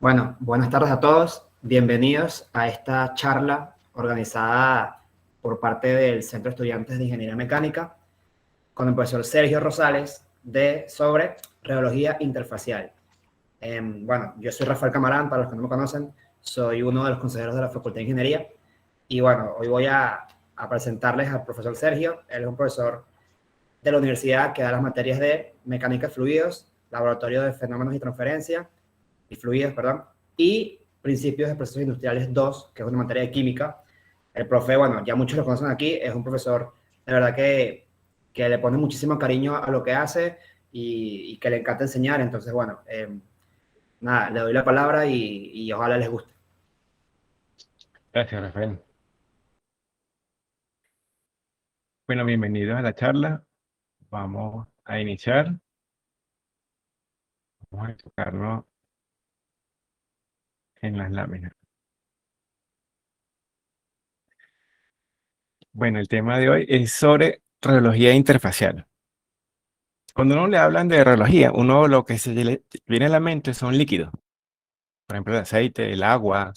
Bueno, buenas tardes a todos. Bienvenidos a esta charla organizada por parte del Centro de Estudiantes de Ingeniería Mecánica con el profesor Sergio Rosales sobre radiología interfacial. Bueno, yo soy Rafael Camarán, para los que no me conocen, soy uno de los consejeros de la Facultad de Ingeniería y bueno, hoy voy a presentarles al profesor Sergio. Él es un profesor de la universidad que da las materias de mecánica de fluidos, laboratorio de fenómenos y transferencia y fluidos, perdón, y principios de procesos industriales 2, que es una materia de química. El profe, bueno, ya muchos lo conocen aquí, es un profesor de verdad que le pone muchísimo cariño a lo que hace y que le encanta enseñar. Entonces, bueno, nada, le doy la palabra y ojalá les guste. Gracias, Rafael. Bueno, bienvenidos a la charla. Vamos a iniciar. Vamos a enfocarnos en las láminas. Bueno, el tema de hoy es sobre radiología interfacial. Cuando uno le hablan de radiología, uno lo que se le viene a la mente son líquidos. Por ejemplo, el aceite, el agua,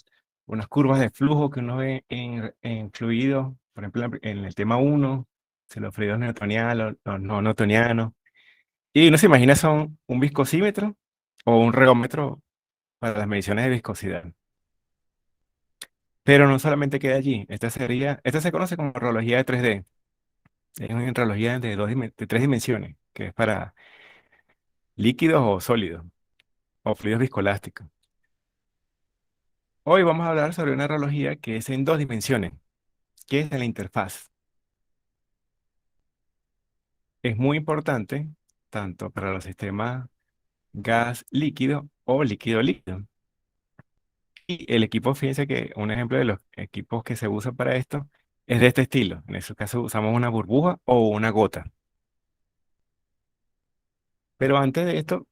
unas curvas de flujo que uno ve en fluidos. Por ejemplo, en el tema 1, los fluidos newtonianos, los no newtonianos. Y uno se imagina son un viscosímetro o un regómetro para las mediciones de viscosidad. Pero no solamente queda allí. Esta se conoce como radiología de 3D. Es una radiología de 3 dimensiones, que es para líquidos o sólidos, o fluidos viscoelásticos. Hoy vamos a hablar sobre una radiología que es en 2 dimensiones, que es de la interfaz. Es muy importante tanto para los sistemas gas líquido o líquido líquido. Y el equipo, fíjense que un ejemplo de los equipos que se usan para esto es de este estilo. En ese caso usamos una burbuja o una gota. Pero antes de esto,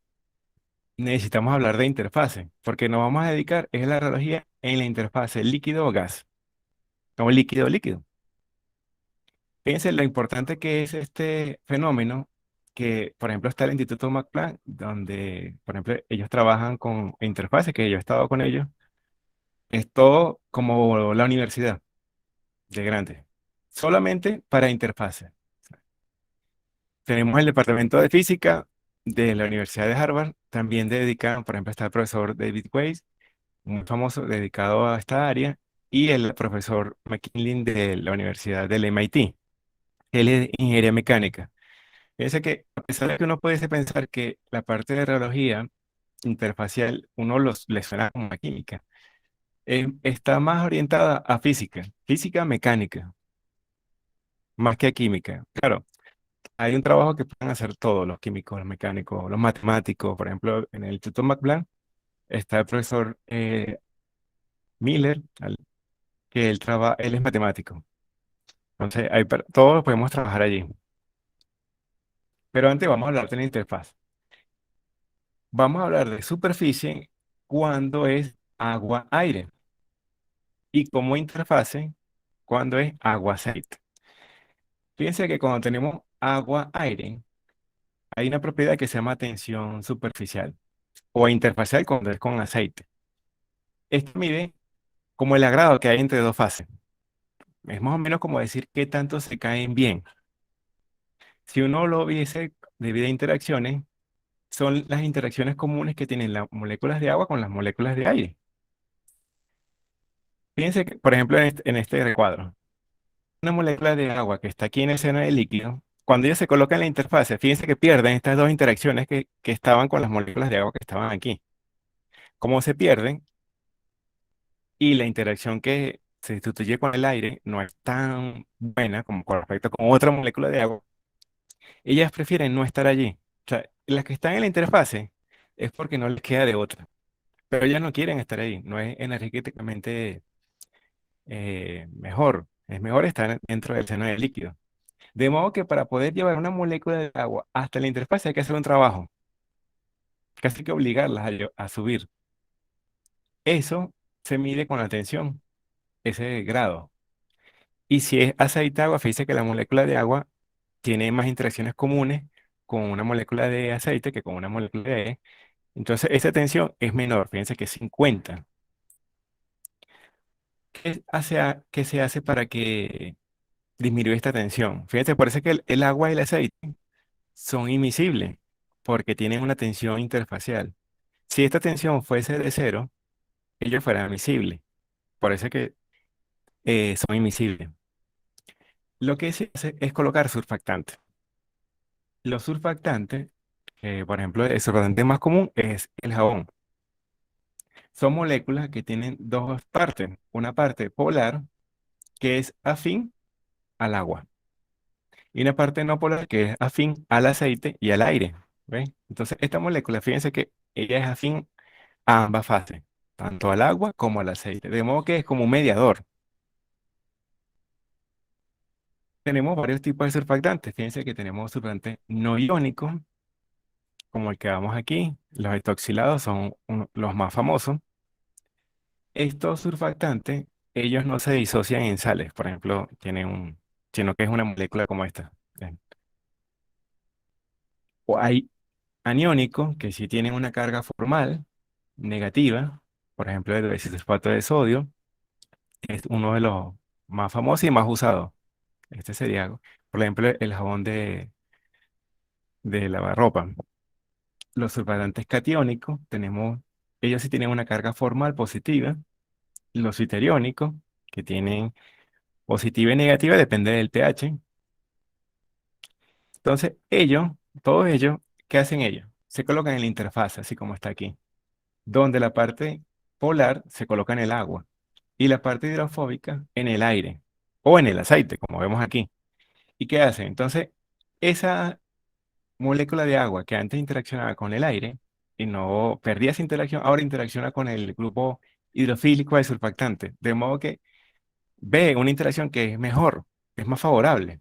necesitamos hablar de interfase, porque nos vamos a dedicar es la radiología en la interfase líquido o gas, o líquido líquido. Fíjense lo importante que es este fenómeno, que por ejemplo está el Instituto Max Planck, donde por ejemplo ellos trabajan con interfaces, que yo he estado con ellos. Es todo como la universidad de grande, solamente para interfaces. Tenemos el departamento de física de la Universidad de Harvard, también dedicado, por ejemplo, está el profesor David Weiss, muy famoso, dedicado a esta área, y el profesor McKinley de la Universidad del MIT. Él es ingeniería mecánica. Fíjense que, a pesar de que uno puede pensar que la parte de radiología interfacial, le suena como a química, está más orientada a física, física mecánica, más que a química. Claro, hay un trabajo que pueden hacer todos los químicos, los mecánicos, los matemáticos. Por ejemplo, en el Instituto Max está el profesor Miller, que él es matemático. Entonces, todos podemos trabajar allí. Pero antes vamos a hablar de la interfaz. Vamos a hablar de superficie cuando es agua-aire y como interfase cuando es agua-aceite. Fíjense que cuando tenemos agua-aire, hay una propiedad que se llama tensión superficial o interfacial cuando es con aceite. Esto mide como el agrado que hay entre dos fases. Es más o menos como decir qué tanto se caen bien. Si uno lo viese debido a interacciones, son las interacciones comunes que tienen las moléculas de agua con las moléculas de aire. Fíjense que, por ejemplo, en este recuadro, una molécula de agua que está aquí en el seno del líquido, cuando ella se coloca en la interfase, fíjense que pierden estas dos interacciones que estaban con las moléculas de agua que estaban aquí. Como se pierden y la interacción que se sustituye con el aire no es tan buena como con respecto con otra molécula de agua, ellas prefieren no estar allí. O sea, las que están en la interfase es porque no les queda de otra, pero ellas no quieren estar ahí, no es energéticamente mejor, es mejor estar dentro del seno del líquido. De modo que para poder llevar una molécula de agua hasta la interfase hay que hacer un trabajo, casi que obligarlas a subir. Eso se mide con la tensión, ese grado. Y si es aceite agua, fíjese que la molécula de agua tiene más interacciones comunes con una molécula de aceite que con una molécula de aire. Entonces, esa tensión es menor, fíjense que es 50. ¿Qué se hace para que disminuya esta tensión? Fíjense, parece que el agua y el aceite son imisibles porque tienen una tensión interfacial. Si esta tensión fuese de cero, ellos fueran miscibles. Por eso es que son imisibles. Lo que se hace es colocar surfactantes. Los surfactantes, por ejemplo, el surfactante más común es el jabón. Son moléculas que tienen dos partes. Una parte polar, que es afín al agua, y una parte no polar, que es afín al aceite y al aire. ¿Ven? Entonces, esta molécula, fíjense que ella es afín a ambas fases, tanto al agua como al aceite. De modo que es como un mediador. Tenemos varios tipos de surfactantes. Fíjense que tenemos surfactantes no iónicos, como el que vemos aquí. Los hidroxilados son los más famosos. Estos surfactantes, ellos no se disocian en sales, por ejemplo, sino que es una molécula como esta. ¿Ven? O hay aniónicos que sí tienen una carga formal negativa, por ejemplo, el sulfato de sodio, que es uno de los más famosos y más usados. Este sería, por ejemplo, el jabón de lavarropa. Los surfactantes catiónicos, ellos sí tienen una carga formal positiva. Los citeriónicos, que tienen positiva y negativa, depende del pH. Entonces, todos ellos, ¿qué hacen ellos? Se colocan en la interfaz, así como está aquí, donde la parte polar se coloca en el agua y la parte hidrofóbica en el aire o en el aceite, como vemos aquí. ¿Y qué hacen? Entonces, esa molécula de agua que antes interaccionaba con el aire y no perdía esa interacción, ahora interacciona con el grupo hidrofílico de surfactante, de modo que ve una interacción que es mejor, es más favorable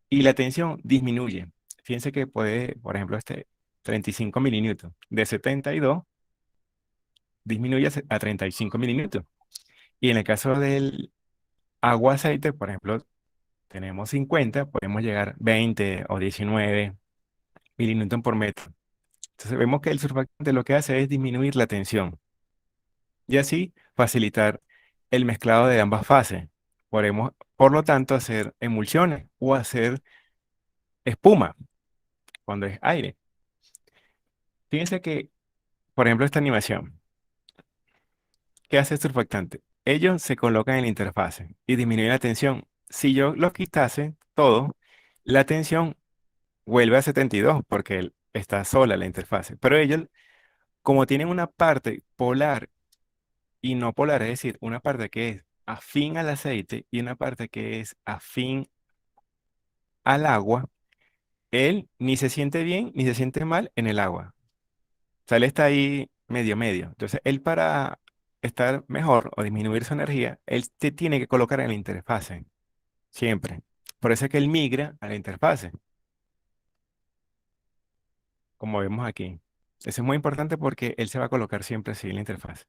y la tensión disminuye. Fíjense que puede, por ejemplo, 35 mililitros de 72 disminuye a 35 mililitros. Y en el caso del agua aceite, por ejemplo, tenemos 50, podemos llegar 20 o 19 mililitros por metro. Entonces vemos que el surfactante lo que hace es disminuir la tensión y así facilitar el mezclado de ambas fases. Por lo tanto, hacer emulsiones o hacer espuma cuando es aire. Fíjense que, por ejemplo, esta animación, ¿qué hace el surfactante? Ellos se colocan en la interfase y disminuyen la tensión. Si yo lo quitase todo, la tensión vuelve a 72 porque está sola la interfase. Pero ellos, como tienen una parte polar y no polar, es decir, una parte que es afín al aceite y una parte que es afín al agua, él ni se siente bien ni se siente mal en el agua. O sea, él está ahí medio medio. Entonces, él para estar mejor o disminuir su energía, él se tiene que colocar en la interfase, siempre. Por eso es que él migra a la interfase, como vemos aquí. Eso es muy importante porque él se va a colocar siempre así en la interfase.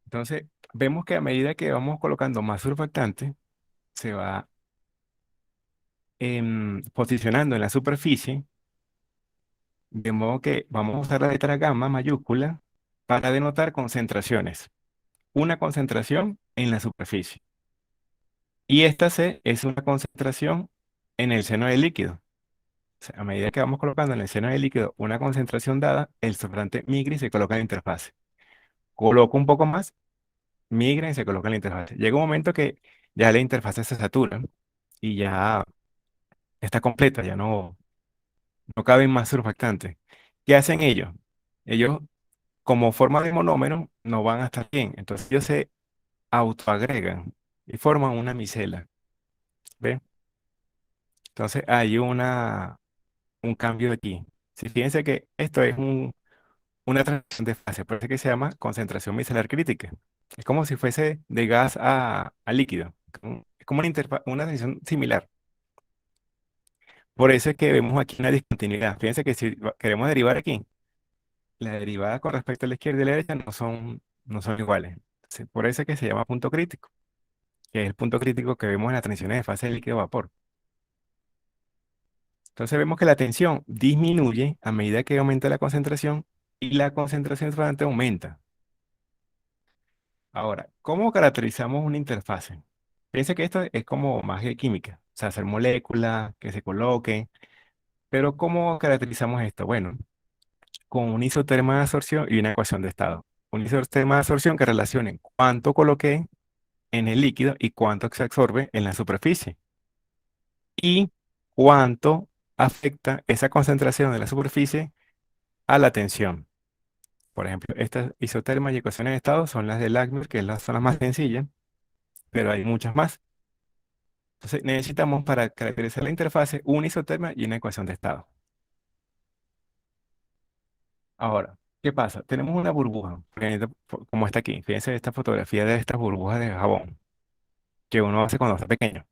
Entonces, vemos que a medida que vamos colocando más surfactante, se va posicionando en la superficie, de modo que vamos a usar la letra gamma mayúscula para denotar concentraciones. Una concentración en la superficie. Y esta C es una concentración en el seno del líquido. O sea, a medida que vamos colocando en el seno del líquido una concentración dada, el surfactante migra y se coloca en la interfase. Coloco un poco más, migra y se coloca en la interfase. Llega un momento que ya la interfase se satura y ya está completa, ya no caben más surfactantes. ¿Qué hacen ellos? Ellos, como forma de monómero, no van a estar bien. Entonces ellos se autoagregan y forman una micela. ¿Ve? Entonces hay un cambio aquí. Si fíjense que esto es una transición de fase, por eso que se llama concentración micelar crítica. Es como si fuese de gas a líquido. Es como una transición similar. Por eso es que vemos aquí una discontinuidad. Fíjense que si queremos derivar aquí, la derivada con respecto a la izquierda y la derecha no son iguales. Por eso es que se llama punto crítico, que es el punto crítico que vemos en las transiciones de fase de líquido-vapor. Entonces vemos que la tensión disminuye a medida que aumenta la concentración y la concentración solamente aumenta. Ahora, ¿cómo caracterizamos una interfase? Piensa que esto es como magia química, o sea, hacer moléculas que se coloquen, pero ¿cómo caracterizamos esto? Bueno, con un isoterma de absorción y una ecuación de estado. Un isoterma de absorción que relacione cuánto coloqué en el líquido y cuánto se absorbe en la superficie y cuánto afecta esa concentración de la superficie a la tensión. Por ejemplo, estas isotermas y ecuaciones de estado son las de Lagrange, que son las más sencillas, pero hay muchas más. Entonces necesitamos para caracterizar la interfase un isoterma y una ecuación de estado. Ahora, ¿qué pasa? Tenemos una burbuja, como está aquí. Fíjense esta fotografía de estas burbujas de jabón que uno hace cuando está pequeño.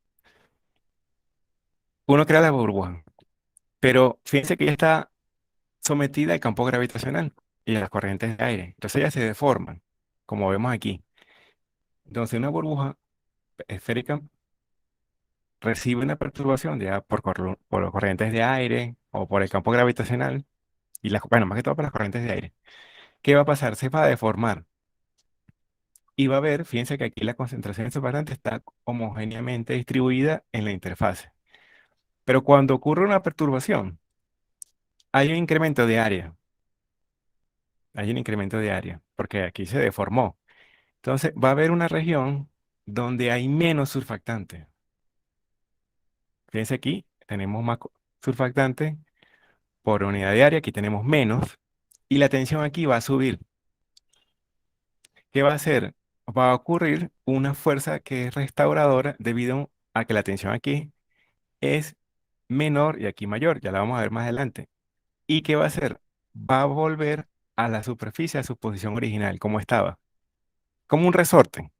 Uno crea la burbuja, pero fíjense que ella está sometida al campo gravitacional y a las corrientes de aire. Entonces ellas se deforman, como vemos aquí. Entonces una burbuja esférica recibe una perturbación ya por corrientes de aire o por el campo gravitacional, y bueno, más que todo por las corrientes de aire. ¿Qué va a pasar? Se va a deformar y va a haber, fíjense que aquí la concentración de surfactante está homogéneamente distribuida en la interfase. Pero cuando ocurre una perturbación, hay un incremento de área. Hay un incremento de área, porque aquí se deformó. Entonces va a haber una región donde hay menos surfactante. Fíjense aquí, tenemos más surfactante por unidad de área, aquí tenemos menos, y la tensión aquí va a subir. ¿Qué va a hacer? Va a ocurrir una fuerza que es restauradora debido a que la tensión aquí es menor y aquí mayor, ya la vamos a ver más adelante. ¿Y qué va a hacer? Va a volver a la superficie, a su posición original, como estaba, como un resorte.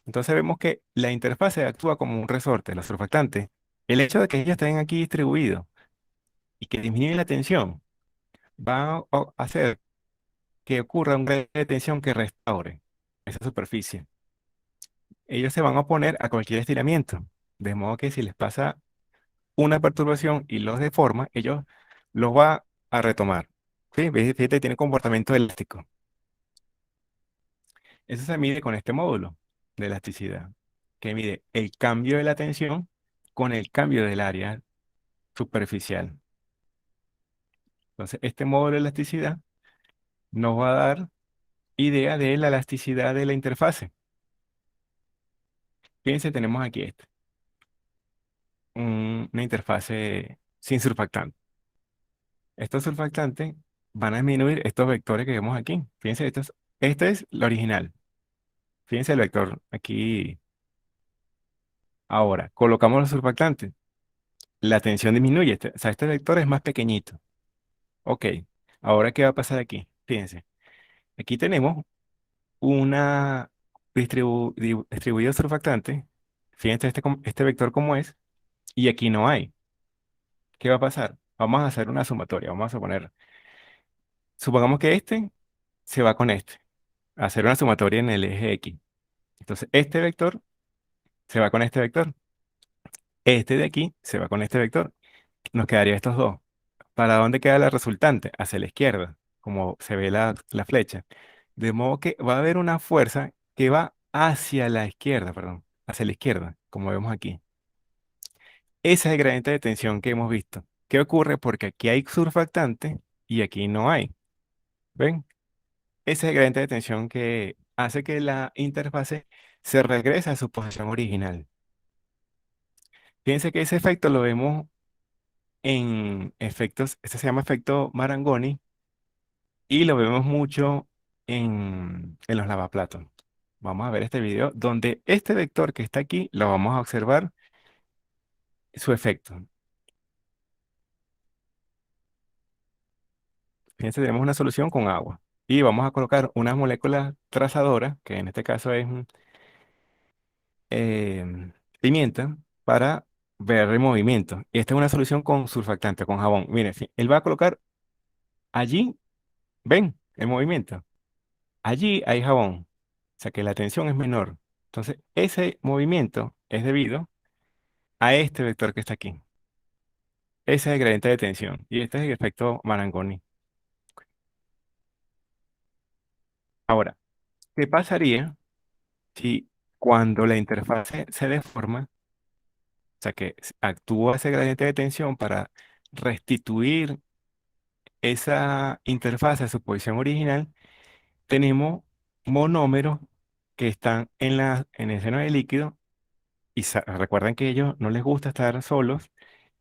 Entonces vemos que la interfase actúa como un resorte, los surfactantes. El hecho de que ellos estén aquí distribuidos y que disminuye la tensión va a hacer que ocurra un grado de tensión que restaure esa superficie. Ellos se van a oponer a cualquier estiramiento, de modo que si les pasa una perturbación y los deforma, ellos los va a retomar. ¿Sí? Fíjate, tiene comportamiento elástico. Eso se mide con este módulo de elasticidad, que mide el cambio de la tensión con el cambio del área superficial. Entonces, este módulo de elasticidad nos va a dar idea de la elasticidad de la interfase. Fíjense, tenemos aquí una interfase sin surfactante. Estos surfactantes van a disminuir estos vectores que vemos aquí. Fíjense, este es la original. Fíjense el vector aquí. Ahora, colocamos los surfactantes. La tensión disminuye. O sea, este vector es más pequeñito. Ok. Ahora, ¿qué va a pasar aquí? Fíjense. Aquí tenemos una distribuido surfactante. Fíjense este vector como es. Y aquí no hay. ¿Qué va a pasar? Vamos a hacer una sumatoria. Vamos a suponer. Supongamos que este se va con este. Hacer una sumatoria en el eje X. Entonces, este vector se va con este vector. Este de aquí se va con este vector. Nos quedaría estos dos. ¿Para dónde queda la resultante? Hacia la izquierda, como se ve la flecha. De modo que va a haber una fuerza que va hacia la izquierda, perdón, hacia la izquierda, como vemos aquí. Ese es el gradiente de tensión que hemos visto. ¿Qué ocurre? Porque aquí hay surfactante y aquí no hay. ¿Ven? Ese es el gradiente de tensión que hace que la interfase se regrese a su posición original. Fíjense que ese efecto lo vemos en efectos, este se llama efecto Marangoni y lo vemos mucho en los lavaplatos. Vamos a ver este video donde este vector que está aquí lo vamos a observar su efecto. Fíjense, tenemos una solución con agua y vamos a colocar una molécula trazadora, que en este caso es pimienta, para ver el movimiento. Y esta es una solución con surfactante, con jabón. Miren, él va a colocar allí, ven el movimiento. Allí hay jabón, o sea que la tensión es menor. Entonces, ese movimiento es debido a este vector que está aquí. Ese es el gradiente de tensión y este es el efecto Marangoni. Ahora, ¿qué pasaría si cuando la interfase se deforma, o sea que actúa ese gradiente de tensión para restituir esa interfase a su posición original? Tenemos monómeros que están en el seno del líquido y recuerden que a ellos no les gusta estar solos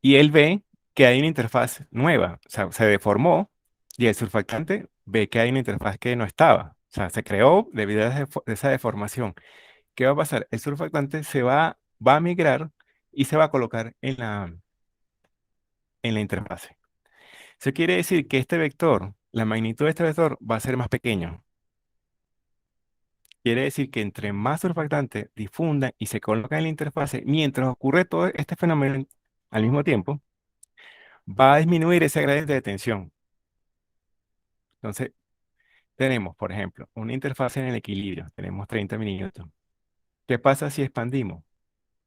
y él ve que hay una interfaz nueva, o sea, se deformó y el surfactante ve que hay una interfaz que no estaba, o sea, se creó debido a esa deformación. ¿Qué va a pasar? El surfactante va a migrar y se va a colocar en la interfase. Eso quiere decir que este vector, la magnitud de este vector va a ser más pequeño. Quiere decir que entre más surfactantes difundan y se colocan en la interfase, mientras ocurre todo este fenómeno al mismo tiempo, va a disminuir ese gradiente de tensión. Entonces, tenemos, por ejemplo, una interfase en el equilibrio, tenemos 30 milímetros. ¿Qué pasa si expandimos?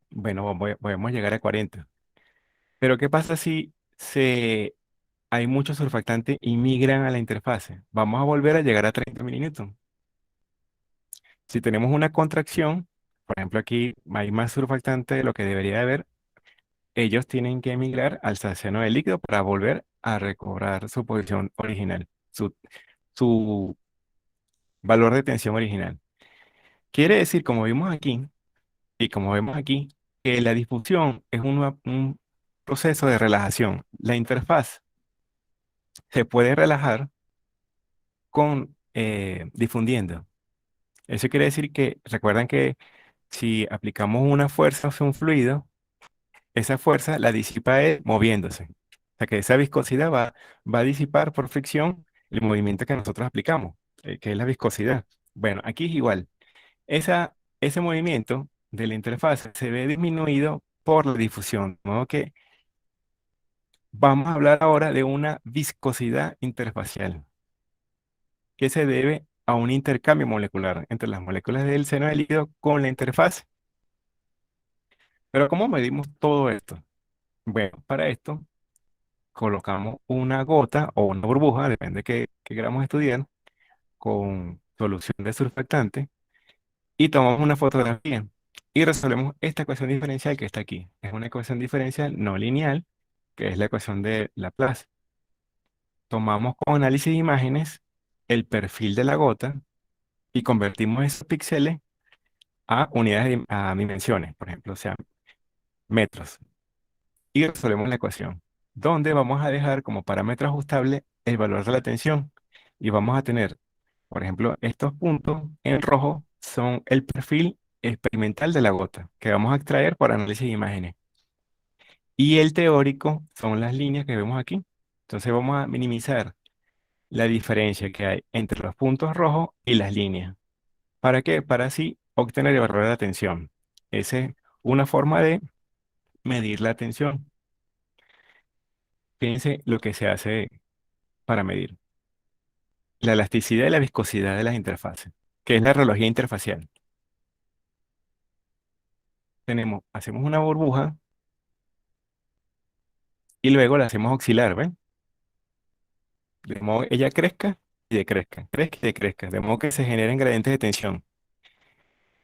Bueno, podemos llegar a 40. Pero ¿qué pasa si hay muchos surfactantes y migran a la interfase? Vamos a volver a llegar a 30 milímetros. Si tenemos una contracción, por ejemplo, aquí hay más surfactante de lo que debería de haber, ellos tienen que emigrar al seno del líquido para volver a recobrar su posición original, su valor de tensión original. Quiere decir, como vimos aquí, y como vemos aquí, que la difusión es un proceso de relajación. La interfaz se puede relajar con difundiendo. Eso quiere decir que, recuerdan que si aplicamos una fuerza hacia un fluido, esa fuerza la disipa él moviéndose. O sea que esa viscosidad va a disipar por fricción el movimiento que nosotros aplicamos, que es la viscosidad. Bueno, aquí es igual. Ese movimiento de la interfaz se ve disminuido por la difusión. De modo que vamos a hablar ahora de una viscosidad interfacial que se debe a un intercambio molecular entre las moléculas del seno del líquido con la interfaz. Pero ¿cómo medimos todo esto? Bueno, para esto colocamos una gota o una burbuja, depende de qué queramos estudiar, con solución de surfactante y tomamos una fotografía y resolvemos esta ecuación diferencial que está aquí. Es una ecuación diferencial no lineal, que es la ecuación de Laplace. Tomamos con análisis de imágenes el perfil de la gota y convertimos esos píxeles a unidades, a dimensiones, por ejemplo, o sea, metros. Y resolvemos la ecuación, donde vamos a dejar como parámetro ajustable el valor de la tensión. Y vamos a tener, por ejemplo, estos puntos en rojo son el perfil experimental de la gota que vamos a extraer por análisis de imágenes. Y el teórico son las líneas que vemos aquí. Entonces vamos a minimizar la diferencia que hay entre los puntos rojos y las líneas. ¿Para qué? Para así obtener el valor de la tensión. Esa es una forma de medir la tensión. Fíjense lo que se hace para medir la elasticidad y la viscosidad de las interfaces, que es la reología interfacial. Hacemos una burbuja y luego la hacemos oscilar, ¿ven? De modo que ella crezca y decrezca, de modo que se generen gradientes de tensión.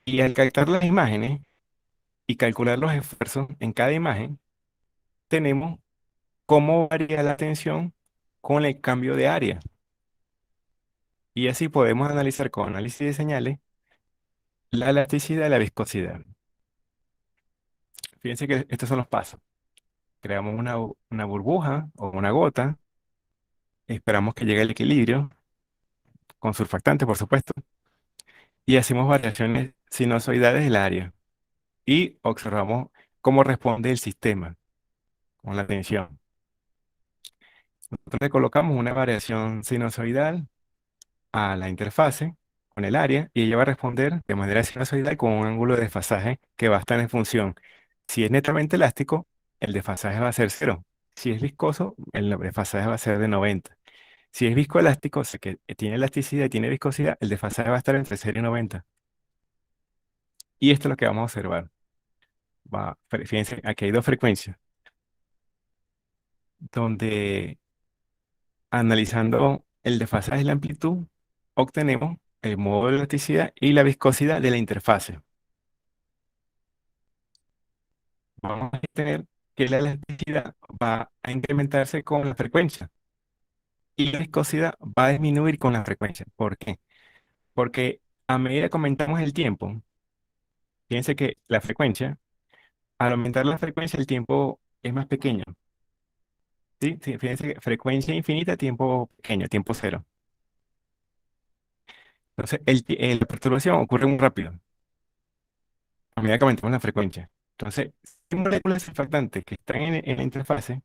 Y al captar las imágenes y calcular los esfuerzos en cada imagen, tenemos cómo varía la tensión con el cambio de área. Y así podemos analizar con análisis de señales la elasticidad y la viscosidad. Fíjense que estos son los pasos. Creamos una burbuja o una gota, esperamos que llegue al equilibrio, con surfactante, por supuesto, y hacemos variaciones sinusoidales del área y observamos cómo responde el sistema con la tensión. Nosotros le colocamos una variación sinusoidal a la interfase con el área y ella va a responder de manera sinusoidal con un ángulo de desfasaje que va a estar en función. Si es netamente elástico, el desfasaje va a ser cero. Si es viscoso, el desfasaje va a ser de 90. Si es viscoelástico, o sea que tiene elasticidad y tiene viscosidad, el desfasaje va a estar entre 0 y 90. Y esto es lo que vamos a observar. Fíjense, aquí hay dos frecuencias. donde analizando el desfasaje y la amplitud, obtenemos el modo de elasticidad y la viscosidad de la interfase. Vamos a tener que la elasticidad va a incrementarse con la frecuencia y la viscosidad va a disminuir con la frecuencia. ¿Por qué? Porque a medida que aumentamos el tiempo, fíjense que la frecuencia, al aumentar la frecuencia, el tiempo es más pequeño. ¿Sí? Sí, fíjense que frecuencia infinita, tiempo pequeño, tiempo cero. Entonces, la perturbación ocurre muy rápido a medida que aumentamos la frecuencia. Entonces, si moléculas surfactantes que están en la interfase,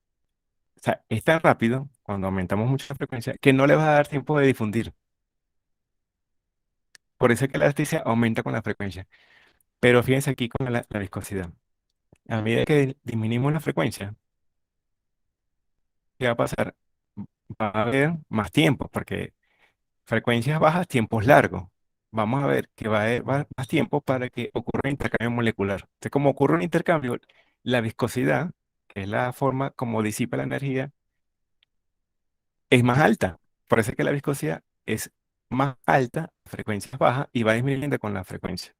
o sea, es tan rápido cuando aumentamos mucho la frecuencia que no le va a dar tiempo de difundir. Por eso es que la elasticidad aumenta con la frecuencia. Pero fíjense aquí con la viscosidad. A medida que disminuimos la frecuencia, ¿qué va a pasar? Va a haber más tiempo, porque frecuencias bajas, tiempos largos. Vamos a ver que va a haber más tiempo para que ocurra un intercambio molecular. Entonces, como ocurre un intercambio, la viscosidad, que es la forma como disipa la energía, es más alta. Por eso es que la viscosidad es más alta, frecuencias bajas, y va disminuyendo con la frecuencia.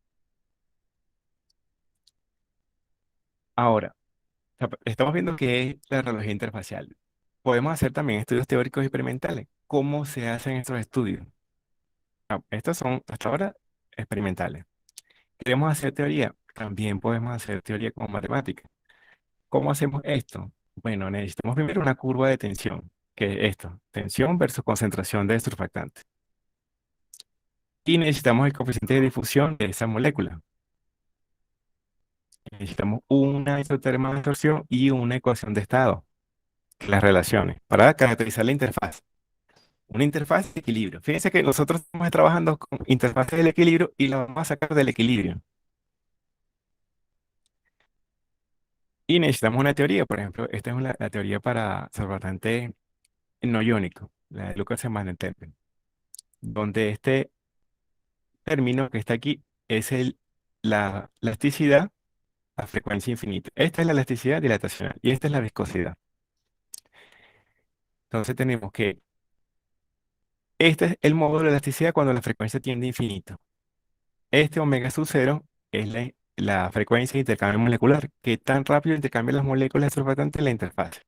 Ahora, estamos viendo que es la radiología interfacial. Podemos hacer también estudios teóricos y experimentales. ¿Cómo se hacen estos estudios? Estos son hasta ahora experimentales. ¿Queremos hacer teoría? También podemos hacer teoría con matemática. ¿Cómo hacemos esto? Bueno, necesitamos primero una curva de tensión, que es esto, tensión versus concentración de surfactante. Y necesitamos el coeficiente de difusión de esa molécula. Necesitamos una isoterma de absorción y una ecuación de estado, las relaciones, para caracterizar la interfaz. Una interfaz de equilibrio. Fíjense que nosotros estamos trabajando con interfaces del equilibrio y la vamos a sacar del equilibrio. Y necesitamos una teoría, por ejemplo, esta es la teoría para surfactante no iónico, la de Lucas Mann-Tempe, donde este término que está aquí es la elasticidad a frecuencia infinita. Esta es la elasticidad dilatacional y esta es la viscosidad. Entonces tenemos que este es el módulo de elasticidad cuando la frecuencia tiende a infinito. Este omega sub cero es la frecuencia de intercambio molecular, que tan rápido intercambian las moléculas de surfactante en la interfaz.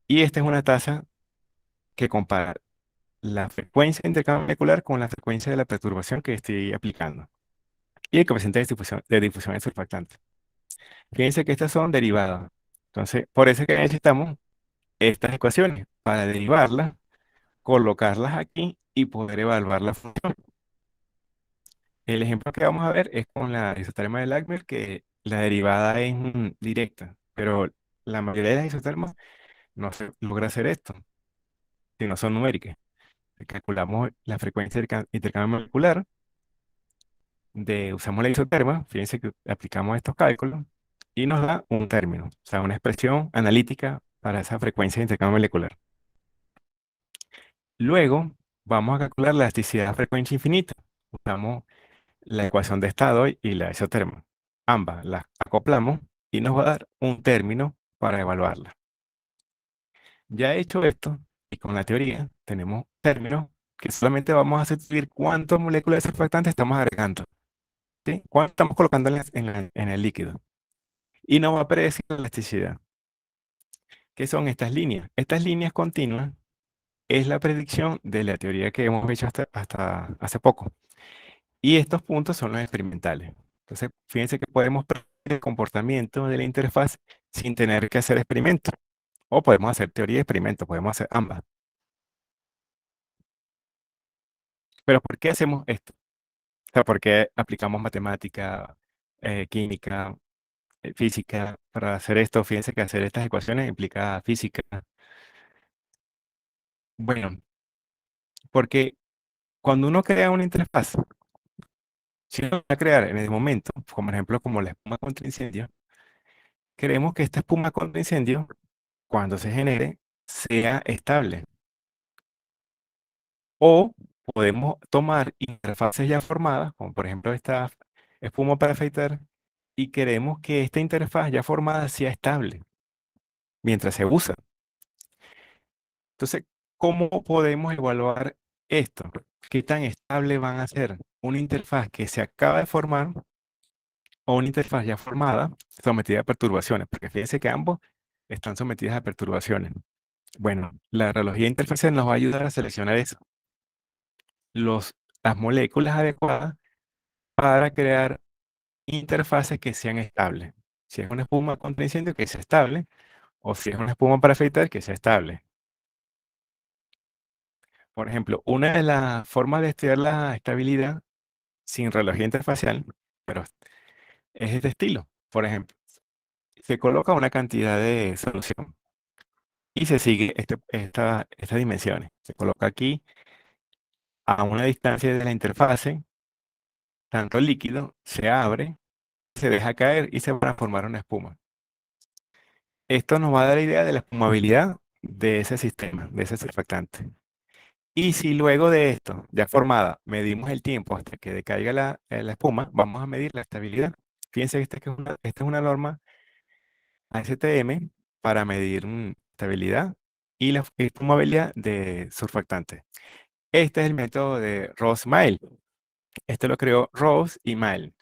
Y esta es una tasa que compara la frecuencia de intercambio molecular con la frecuencia de la perturbación que estoy aplicando. Y el coeficiente de difusión del surfactante. Fíjense que estas son derivadas. Entonces, por eso es que necesitamos estas ecuaciones para derivarlas, colocarlas aquí y poder evaluar la función. El ejemplo que vamos a ver es con la isoterma de Lagmer, que la derivada es directa, pero la mayoría de las isotermas no se logra hacer esto, si no son numéricas. Calculamos la frecuencia de intercambio molecular, usamos la isoterma, fíjense que aplicamos estos cálculos y nos da un término, o sea, una expresión analítica para esa frecuencia de intercambio molecular. Luego vamos a calcular la elasticidad a frecuencia infinita. Usamos la ecuación de estado y la isoterma. Ambas las acoplamos y nos va a dar un término para evaluarla. Ya hecho esto, y con la teoría tenemos términos que solamente vamos a sustituir cuántas moléculas de surfactante estamos agregando, ¿sí? Cuánto estamos colocando en el líquido. Y nos va a predecir la elasticidad. ¿Qué son estas líneas? Estas líneas continuas es la predicción de la teoría que hemos hecho hasta hace poco. Y estos puntos son los experimentales. Entonces, fíjense que podemos predecir el comportamiento de la interfaz sin tener que hacer experimentos. O podemos hacer teoría y experimento, podemos hacer ambas. Pero ¿por qué hacemos esto? O sea, ¿por qué aplicamos matemática, química, física para hacer esto? Fíjense que hacer estas ecuaciones implica física. Bueno, porque cuando uno crea una interfaz, si uno va a crear en el momento, como por ejemplo como la espuma contra incendio, queremos que esta espuma contra incendio, cuando se genere, sea estable. O podemos tomar interfaces ya formadas, como por ejemplo esta espuma para afeitar, y queremos que esta interfaz ya formada sea estable. mientras se usa. Entonces, ¿cómo podemos evaluar esto? ¿Qué tan estable van a ser una interfaz que se acaba de formar o una interfaz ya formada sometida a perturbaciones? Porque fíjense que ambos están sometidos a perturbaciones. Bueno, la radiología de interfaces nos va a ayudar a seleccionar eso, los, las moléculas adecuadas para crear interfaces que sean estables. Si es una espuma contra incendio, que sea estable, o si es una espuma para afeitar, que sea estable. Por ejemplo, una de las formas de estudiar la estabilidad sin radiología interfacial, pero es este estilo. Por ejemplo, se coloca una cantidad de solución y se sigue estas dimensiones. Se coloca aquí a una distancia de la interfase, tanto el líquido se abre, se deja caer y se va a formar una espuma. Esto nos va a dar la idea de la espumabilidad de ese sistema, de ese surfactante. Y si luego de esto, ya formada, medimos el tiempo hasta que decaiga la espuma, vamos a medir la estabilidad. Fíjense que esta es una norma ASTM para medir estabilidad y la espumabilidad de surfactantes. Este es el método de Ross-Mael. Este lo creó Ross y Mael.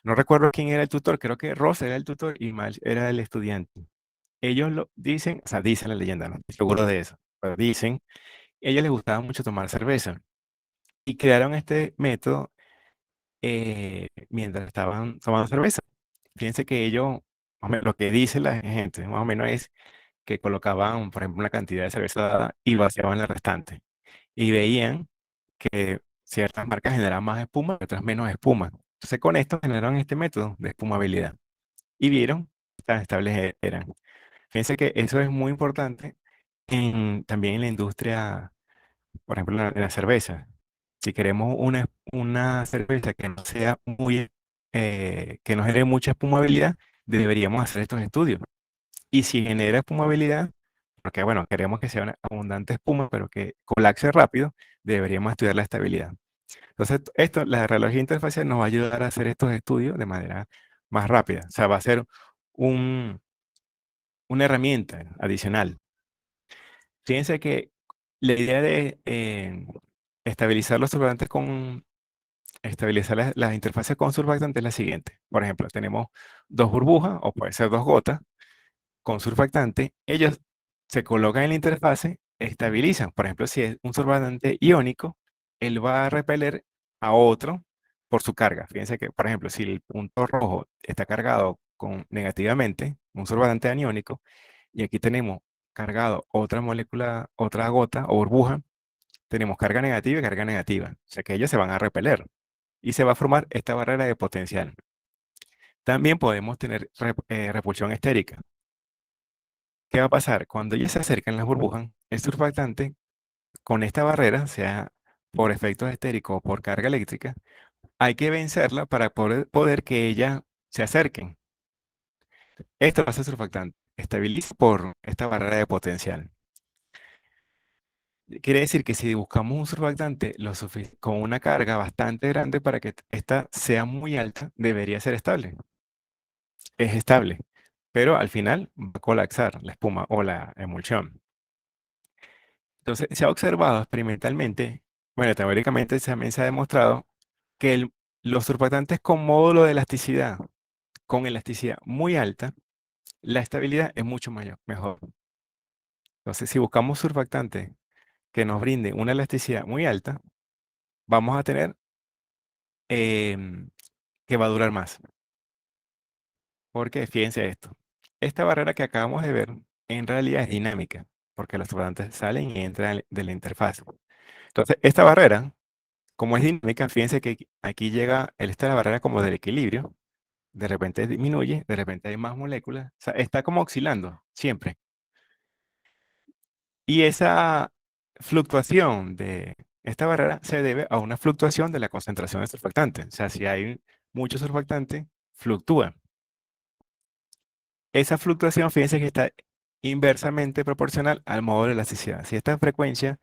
No recuerdo quién era el tutor, creo que Ross era el tutor y Mael era el estudiante. Ellos lo dicen, o sea, dice la leyenda, no estoy seguro de eso, pero dicen, a ellos les gustaba mucho tomar cerveza y crearon este método mientras estaban tomando cerveza. Fíjense que ellos, más o menos, lo que dice la gente, más o menos es que colocaban, por ejemplo, una cantidad de cerveza dada y vaciaban la restante. Y veían que ciertas marcas generaban más espuma y otras menos espuma. Entonces, con esto generaron este método de espumabilidad y vieron qué tan estables eran. Fíjense que eso es muy importante también en la industria, por ejemplo, en la cerveza. Si queremos una cerveza que no sea que no genere mucha espumabilidad, deberíamos hacer estos estudios. Y si genera espumabilidad, porque bueno, queremos que sea una abundante espuma, pero que colapse rápido, deberíamos estudiar la estabilidad. Entonces, la radiología interfacial nos va a ayudar a hacer estos estudios de manera más rápida. O sea, va a ser un- una herramienta adicional. Fíjense que la idea de estabilizar los surfactantes estabilizar las interfaces con surfactantes es la siguiente. Por ejemplo, tenemos dos burbujas, o puede ser dos gotas, con surfactante. Ellos se colocan en la interfase, estabilizan. Por ejemplo, si es un surfactante iónico, él va a repeler a otro por su carga. Fíjense que, por ejemplo, si el punto rojo está cargado negativamente, un surfactante aniónico, y aquí tenemos cargado otra molécula, otra gota o burbuja, tenemos carga negativa y carga negativa. O sea que ellos se van a repeler y se va a formar esta barrera de potencial. También podemos tener repulsión estérica. ¿Qué va a pasar? Cuando ellos se acercan las burbujas, el surfactante con esta barrera, sea por efectos estéricos o por carga eléctrica, hay que vencerla para poder que ellas se acerquen. Esto lo hace el surfactante, estabiliza por esta barrera de potencial. Quiere decir que si buscamos un surfactante con una carga bastante grande para que esta sea muy alta, debería ser estable. Es estable, pero al final va a colapsar la espuma o la emulsión. Entonces, se ha observado experimentalmente, bueno, teóricamente también se ha demostrado que los surfactantes con módulo de elasticidad, con elasticidad muy alta, la estabilidad es mucho mejor. Entonces, si buscamos surfactantes que nos brinden una elasticidad muy alta, vamos a tener em, que va a durar más. Porque fíjense esto, esta barrera que acabamos de ver en realidad es dinámica, porque los surfactantes salen y entran de la interfaz. Entonces, esta barrera, como es dinámica, fíjense que aquí llega, esta es la barrera como del equilibrio, de repente disminuye, de repente hay más moléculas, o sea, está como oscilando siempre. Y esa fluctuación de esta barrera se debe a una fluctuación de la concentración de surfactante. O sea, si hay mucho surfactante, fluctúa. Esa fluctuación, fíjense que está inversamente proporcional al modo de elasticidad. Si esta frecuencia,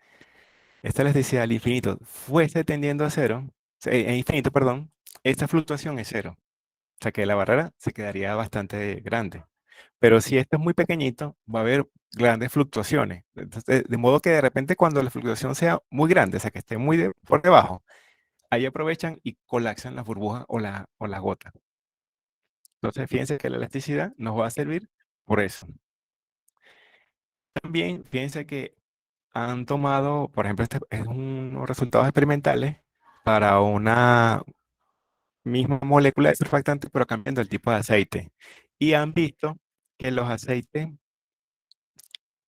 esta elasticidad al infinito fuese tendiendo a cero, infinito, perdón, esta fluctuación es cero. O sea que la barrera se quedaría bastante grande. Pero si esto es muy pequeñito, va a haber grandes fluctuaciones. Entonces, de modo que de repente cuando la fluctuación sea muy grande, o sea, que esté muy por debajo, ahí aprovechan y colapsan las burbujas o las gotas. Entonces, fíjense que la elasticidad nos va a servir por eso. También fíjense que han tomado, por ejemplo, este es unos resultados experimentales para una misma molécula de surfactante, pero cambiando el tipo de aceite. Y han visto que los aceites,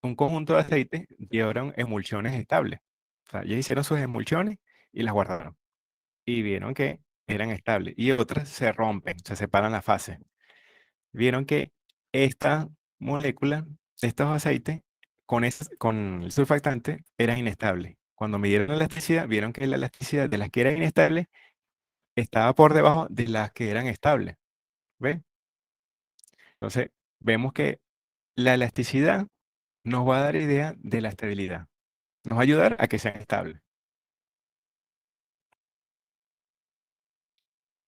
un conjunto de aceites, llevaron emulsiones estables. O sea, ellos hicieron sus emulsiones y las guardaron. Y vieron que eran estables. Y otras se rompen, se separan las fases. Vieron que esta molécula, estos aceites, con el surfactante, eran inestables. Cuando midieron la elasticidad, vieron que la elasticidad de las que eran inestables estaba por debajo de las que eran estables. ¿Ves? Entonces, vemos que la elasticidad nos va a dar idea de la estabilidad. Nos va a ayudar a que sean estables.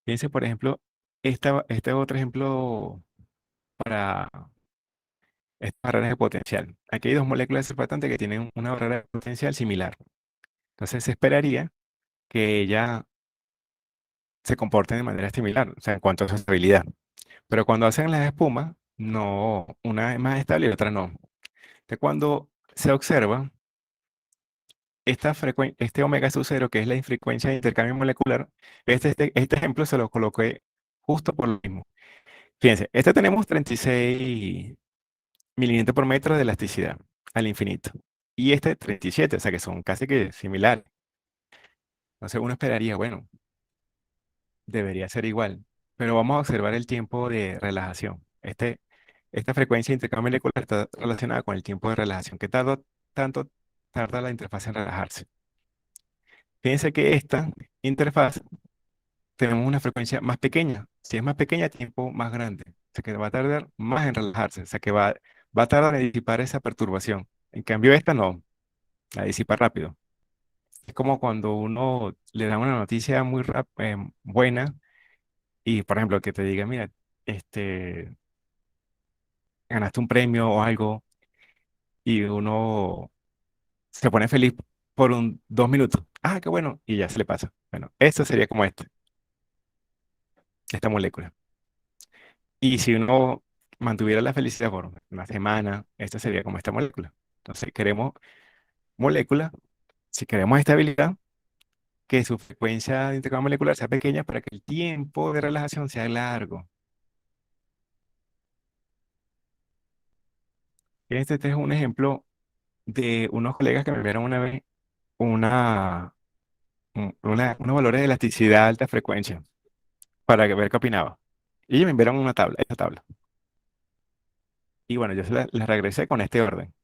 Fíjense, por ejemplo, este otro ejemplo para estas barreras de potencial. Aquí hay dos moléculas de surfactante que tienen una barrera de potencial similar. Entonces, se esperaría que ellas se comporten de manera similar, o sea, en cuanto a su estabilidad. Pero cuando hacen las espumas, no, una es más estable y otra no. Entonces, cuando se observa este omega sub cero, que es la infrecuencia de intercambio molecular, este ejemplo se lo coloqué justo por lo mismo. Fíjense, este tenemos 36 milímetros por metro de elasticidad al infinito. Y este 37, o sea que son casi que similares. Entonces uno esperaría, bueno, debería ser igual. Pero vamos a observar el tiempo de relajación. Esta frecuencia de intercambio molecular está relacionada con el tiempo de relajación. ¿Qué tanto tarda la interfaz en relajarse? Fíjense que esta interfaz tenemos una frecuencia más pequeña. Si es más pequeña, tiempo más grande. O sea que va a tardar más en relajarse. O sea que va a tardar en disipar esa perturbación. En cambio, esta no, la disipa rápido. Es como cuando uno le da una noticia muy buena y, por ejemplo, que te diga, mira, este, ganaste un premio o algo y uno se pone feliz por 2 minutos. Ah, qué bueno. Y ya se le pasa. Bueno, eso sería como esta molécula. Y si uno mantuviera la felicidad por una semana, esto sería como esta molécula. Entonces, queremos moléculas, si queremos estabilidad, que su frecuencia de intercambio molecular sea pequeña para que el tiempo de relajación sea largo. Este es un ejemplo de unos colegas que me enviaron una vez unos valores de elasticidad a alta frecuencia para ver qué opinaba. Y ellos me enviaron una tabla, esta tabla. Y bueno, yo les regresé con este orden.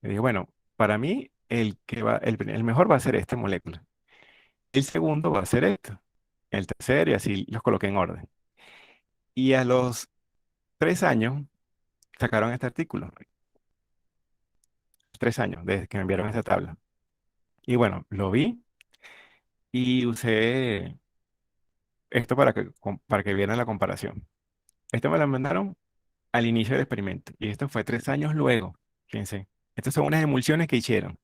Le dije, bueno, para mí el mejor va a ser esta molécula. El segundo va a ser esto. El tercero y así los coloqué en orden. Y a los 3 años sacaron este artículo. 3 años desde que me enviaron esta tabla. Y bueno, lo vi y usé esto para que vieran la comparación. Esto me lo mandaron al inicio del experimento. Y esto fue 3 años luego. Fíjense. Estas son unas emulsiones que hicieron.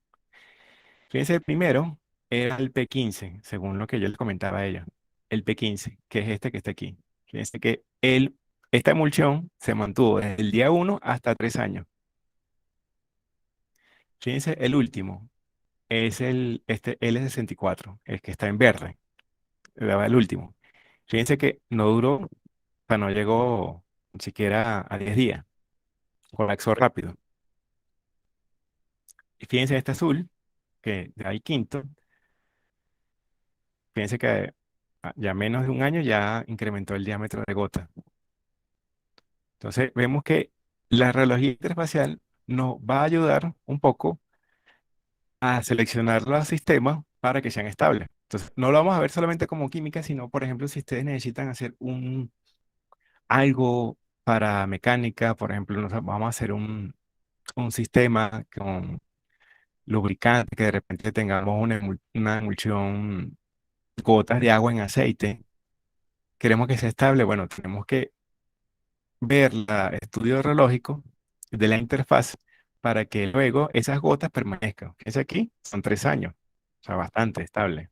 Fíjense, el primero era el P15, según lo que yo les comentaba a ella. El P15, que es este que está aquí. Fíjense que esta emulsión se mantuvo desde el día 1 hasta 3 años. Fíjense, el último es este L64, el que está en verde. El último. Fíjense que no duró, o sea, no llegó ni siquiera a 10 días. Colapsó rápido. Y fíjense este azul, que ya hay quinto. Fíjense que ya menos de un año ya incrementó el diámetro de gota. Entonces, vemos que la radiología interespacial nos va a ayudar un poco a seleccionar los sistemas para que sean estables. Entonces, no lo vamos a ver solamente como química, sino, por ejemplo, si ustedes necesitan hacer algo para mecánica, por ejemplo, vamos a hacer un sistema con lubricante, que de repente tengamos una emulsión, gotas de agua en aceite. Queremos que sea estable, bueno, tenemos que ver el estudio radiológico de la interfaz para que luego esas gotas permanezcan. Fíjense aquí, son 3 años, o sea, bastante estable.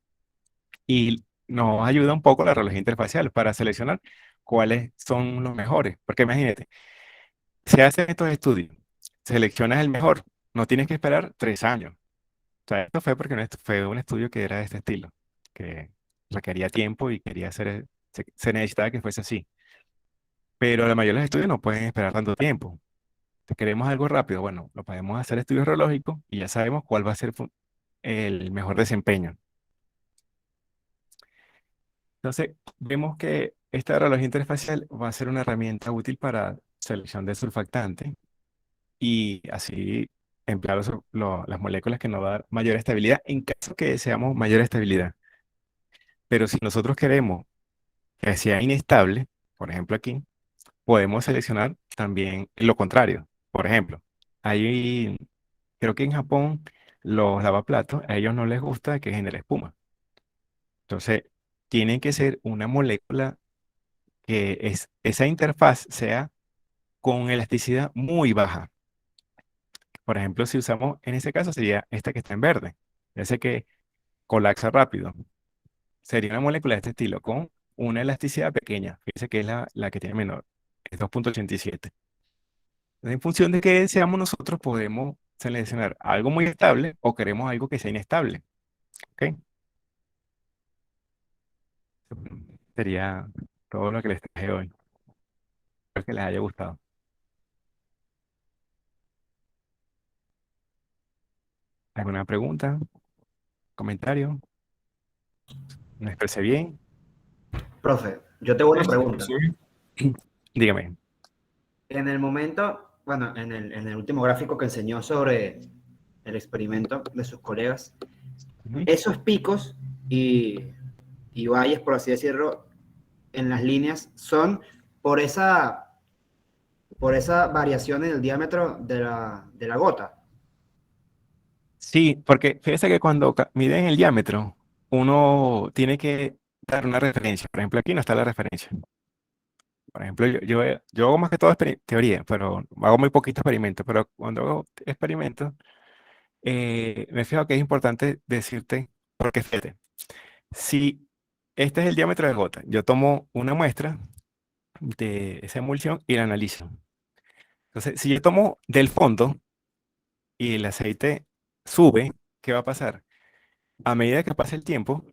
Y nos ayuda un poco la radiología interfacial para seleccionar cuáles son los mejores. Porque imagínate, se hacen estos estudios, seleccionas el mejor, no tienes que esperar 3 años. O sea, esto fue porque fue un estudio que era de este estilo, que requería tiempo y quería ser, se necesitaba que fuese así. Pero la mayoría de los estudios no pueden esperar tanto tiempo. Si queremos algo rápido, bueno, lo podemos hacer estudios radiológicos y ya sabemos cuál va a ser el mejor desempeño. Entonces, vemos que esta radiología interfacial va a ser una herramienta útil para selección de surfactante y así emplear las moléculas que nos va a dar mayor estabilidad en caso que deseamos mayor estabilidad. Pero si nosotros queremos que sea inestable, por ejemplo aquí, podemos seleccionar también lo contrario. Por ejemplo, hay, creo que en Japón los lavaplatos a ellos no les gusta que genere espuma. Entonces, tienen que ser una molécula que esa interfaz sea con elasticidad muy baja. Por ejemplo, si usamos, en este caso sería esta que está en verde, ese que colapsa rápido. Sería una molécula de este estilo con una elasticidad pequeña. Fíjense que es la que tiene menor, es 2,87. En función de qué deseamos nosotros, podemos seleccionar algo muy estable o queremos algo que sea inestable. ¿Ok? Sería todo lo que les traje hoy. Espero que les haya gustado. ¿Alguna pregunta? ¿Comentario? ¿Me expresé bien? Profe, yo tengo una pregunta. Sí. Dígame. En el momento, bueno, en el último gráfico que enseñó sobre el experimento de sus colegas, Ujú. esos picos y, y valles, por así decirlo, en las líneas son por por esa variación en el diámetro de la gota. Sí, porque fíjese que cuando miden el diámetro, uno tiene que dar una referencia. Por ejemplo, aquí no está la referencia. Por ejemplo, yo hago más que todo teoría, pero hago muy poquito experimento. Pero cuando hago experimentos, me fijo que es importante decirte, porque fíjate, si este es el diámetro de gota, yo tomo una muestra de esa emulsión y la analizo. Entonces, si yo tomo del fondo y el aceite sube, ¿qué va a pasar? A medida que pasa el tiempo,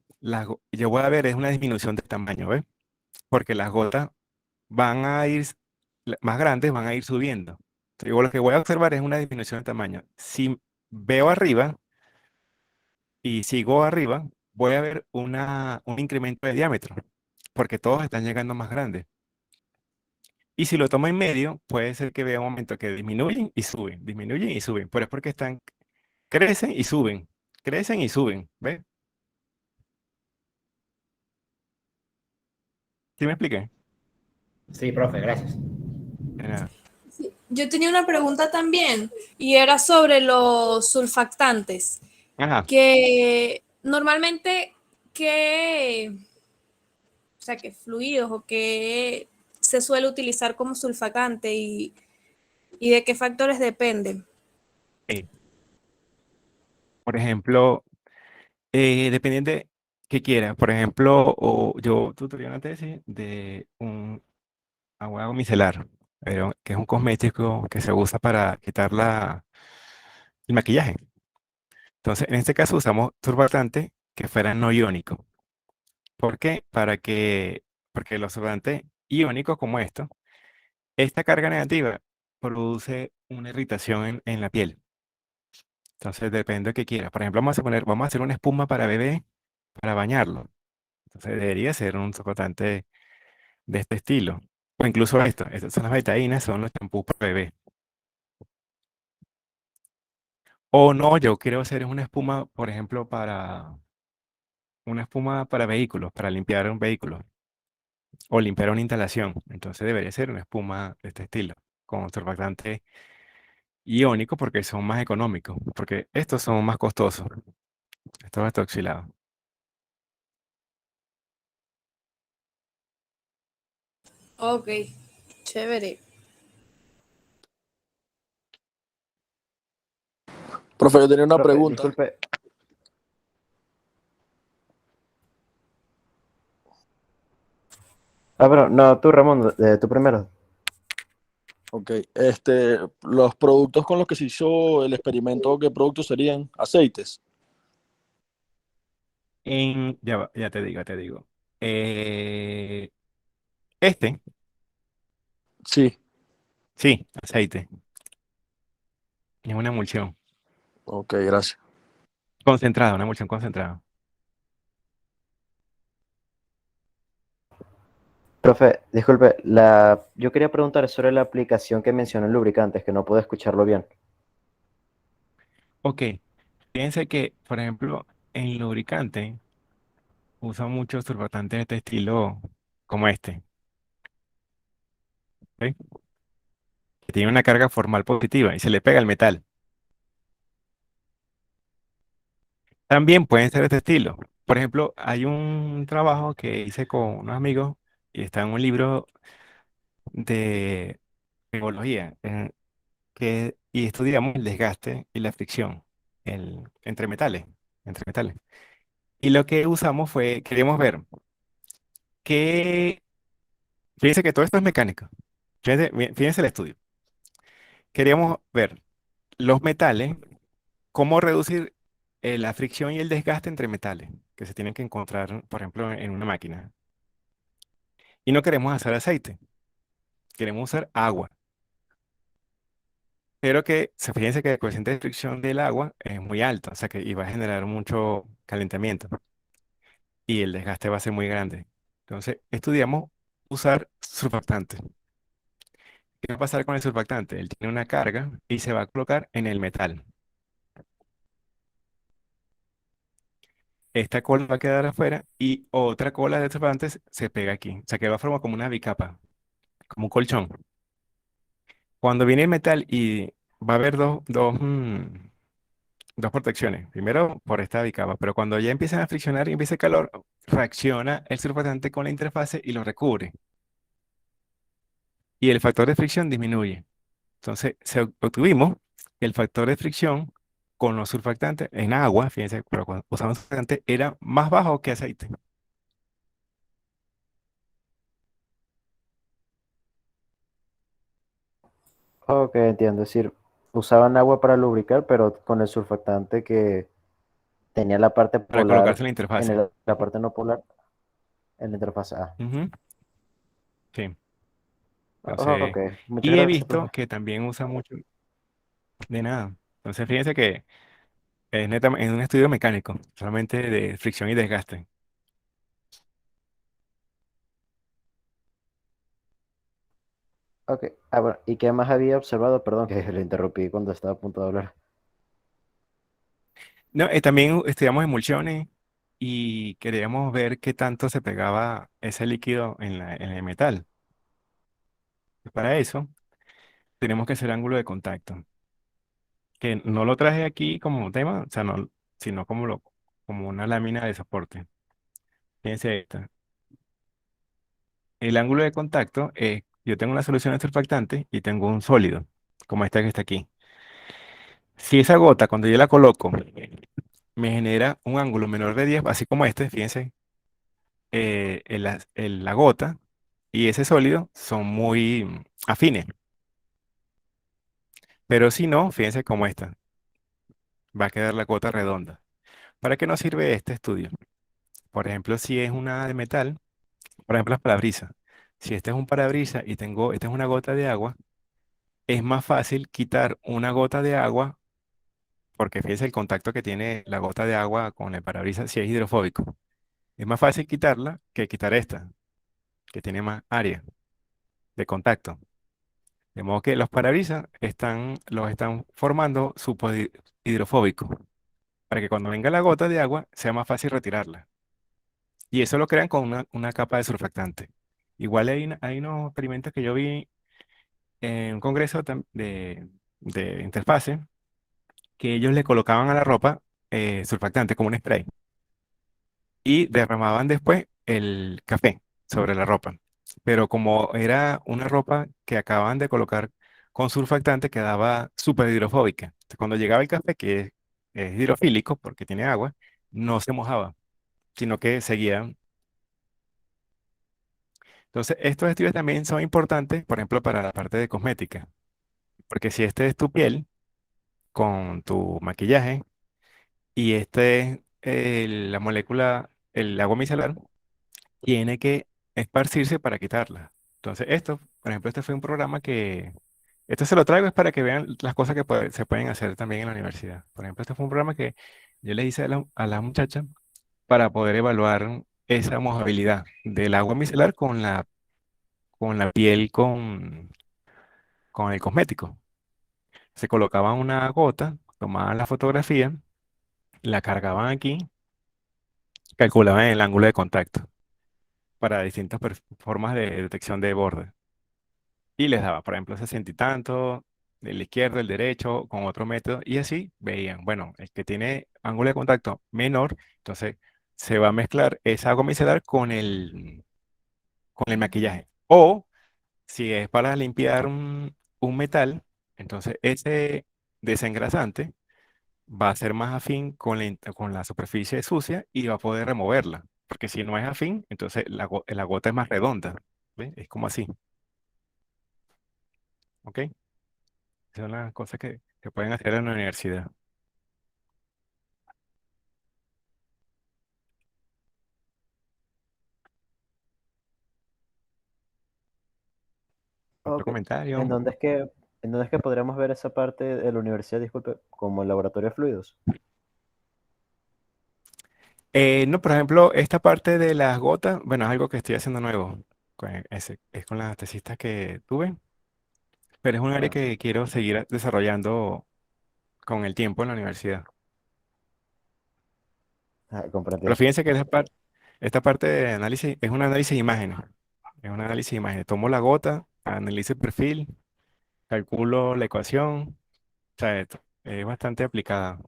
yo voy a ver es una disminución de tamaño, ¿ves? Porque las gotas van a ir más grandes, van a ir subiendo. Entonces, yo lo que voy a observar es una disminución de tamaño. Si veo arriba y sigo arriba, voy a ver un incremento de diámetro, porque todos están llegando más grandes. Y si lo tomo en medio, puede ser que vea un momento que disminuyen y suben, pero es porque crecen y suben, ¿ves? ¿Sí me expliqué? Sí, profe, gracias. De nada. Yo tenía una pregunta también y era sobre los surfactantes, Ajá. que normalmente qué, o sea, qué fluidos o qué se suele utilizar como surfactante y de qué factores dependen. eh, por ejemplo, dependiendo de qué quieras. Por ejemplo, yo tutoré una tesis de un agua micelar, pero que es un cosmético que se usa para quitar el maquillaje. Entonces, en este caso usamos surfactante que fuera no iónico. ¿Por qué? Porque los surfactantes iónicos como esto, esta carga negativa produce una irritación en la piel. Entonces, depende de qué quieras. Por ejemplo, vamos a hacer una espuma para bebé para bañarlo. Entonces, debería ser un surfactante de este estilo. O incluso estas son las betadinas, son los champús para bebé. O no, yo quiero hacer una espuma, por ejemplo, una espuma para vehículos, para limpiar un vehículo o limpiar una instalación. Entonces debería ser una espuma de este estilo, con surfactante iónico porque son más económicos, porque estos son más costosos. Estos etoxilados. Ok, Chévere. Profe, yo tenía una Profe, pregunta. disculpe. Pero no, tú, Ramón, tú primero. Ok, los productos con los que se hizo el experimento, ¿qué productos serían? Aceites. Ya te digo, te digo. Eh, este, Sí, sí, aceite. Es una emulsión ok, gracias. concentrada, una emulsión concentrada. Profe, disculpe, yo quería preguntar sobre la aplicación que mencionó en lubricantes, que no pude escucharlo bien. Ok, fíjense que, por ejemplo, en lubricante usa muchos surfactantes de este estilo, como este, ¿ok? Que tiene una carga formal positiva y se le pega al metal. También pueden ser de este estilo. Por ejemplo, hay un trabajo que hice con unos amigos y está en un libro de biología y estudiamos el desgaste y la fricción entre metales, entre metales. Y lo que usamos fue, queríamos ver qué, fíjense que todo esto es mecánico. Fíjense el estudio. Queríamos ver los metales, cómo reducir la fricción y el desgaste entre metales que se tienen que encontrar, por ejemplo, en una máquina. Y no queremos hacer aceite, queremos usar agua. Pero fíjense que el coeficiente de fricción del agua es muy alto, o sea que iba a generar mucho calentamiento y el desgaste va a ser muy grande. Entonces, estudiamos usar surfactante. ¿Qué va a pasar con el surfactante? Él tiene una carga y se va a colocar en el metal. Esta cola va a quedar afuera y otra cola de surfactante se pega aquí. O sea que va a formar como una bicapa, como un colchón. Cuando viene el metal y va a haber dos protecciones. Primero por esta bicapa, pero cuando ya empiezan a friccionar y empieza el calor, reacciona el surfactante con la interfase y lo recubre. Y el factor de fricción disminuye. Entonces, obtuvimos que el factor de fricción con los surfactantes en agua, fíjense, pero cuando usamos surfactante, era más bajo que aceite. Ok, entiendo. Es decir, usaban agua para lubricar, pero con el surfactante que tenía la parte Para polar colocarse en la en interfase. la parte no polar en la interfaz A. Ujú, sí, Ok, entonces, muchas y he gracias, visto profe. que también usa mucho de nada. Entonces, fíjense que es netamente en un estudio mecánico, solamente de fricción y desgaste. Ok, bueno, ¿y qué más había observado? Perdón que le interrumpí cuando estaba a punto de hablar. No, también estudiamos emulsiones y queríamos ver qué tanto se pegaba ese líquido en el metal. Y para eso tenemos que hacer ángulo de contacto, que no lo traje aquí como tema, o sea, no, sino como una lámina de soporte. Fíjense esta. El ángulo de contacto es, yo tengo una solución de surfactante y tengo un sólido, como esta que está aquí. Si esa gota, cuando yo la coloco, me genera un ángulo menor de 10, así como este, fíjense, la gota y ese sólido son muy afines. Pero si no, fíjense cómo esta, va a quedar la gota redonda. ¿Para qué nos sirve este estudio? Por ejemplo, si es una de metal, por ejemplo, las parabrisas. Si este es un parabrisas y esta es una gota de agua, es más fácil quitar una gota de agua, porque fíjense el contacto que tiene la gota de agua con el parabrisas si es hidrofóbico. Es más fácil quitarla que quitar esta, que tiene más área de contacto. De modo que los parabrisas los están formando hidrofóbicos, para que cuando venga la gota de agua sea más fácil retirarla. Y eso lo crean con una capa de surfactante. Igual hay unos experimentos que yo vi en un congreso de interfase, que ellos le colocaban a la ropa surfactante como un spray y derramaban después el café sobre la ropa. pero como era una ropa que acaban de colocar con surfactante, quedaba súper hidrofóbica. Entonces, cuando llegaba el café, que es hidrofílico porque tiene agua, no se mojaba, sino que seguía. Entonces, estos estudios también son importantes, por ejemplo, para la parte de cosmética, porque si este es tu piel con tu maquillaje y este es la molécula, el agua micelar, tiene que esparcirse para quitarla. Entonces, esto, por ejemplo, este fue un programa que, esto se lo traigo es para que vean las cosas que se pueden hacer también en la universidad. Por ejemplo, este fue un programa que yo le hice a la muchacha para poder evaluar esa mojabilidad del agua micelar con la piel con el cosmético. Se colocaban una gota, tomaban la fotografía, la cargaban aquí, calculaban el ángulo de contacto para distintas formas de detección de borde. Y les daba, por ejemplo, 60 y tanto, del izquierdo, el derecho, con otro método, y así veían, bueno, el que tiene ángulo de contacto menor, entonces se va a mezclar esa agua micelar con el maquillaje. O si es para limpiar un metal, entonces ese desengrasante va a ser más afín con la superficie sucia y va a poder removerla. Porque si no es afín, entonces la gota es más redonda. ¿Ve? Es como así. ¿Ok? Esas son las cosas que pueden hacer en la universidad. ¿Otro Ok. comentario? ¿En dónde es en dónde es que podríamos ver esa parte de la universidad, disculpe, como el laboratorio de fluidos? No, por ejemplo, esta parte de las gotas, bueno, es algo que estoy haciendo nuevo. Es con las tesistas que tuve, pero es un área Ah, que quiero seguir desarrollando con el tiempo en la universidad. Pero comprendido. fíjense que esta parte de análisis es un análisis de imágenes. Es un análisis de imágenes. Tomo la gota, analizo el perfil, calculo la ecuación. O sea, es bastante aplicada.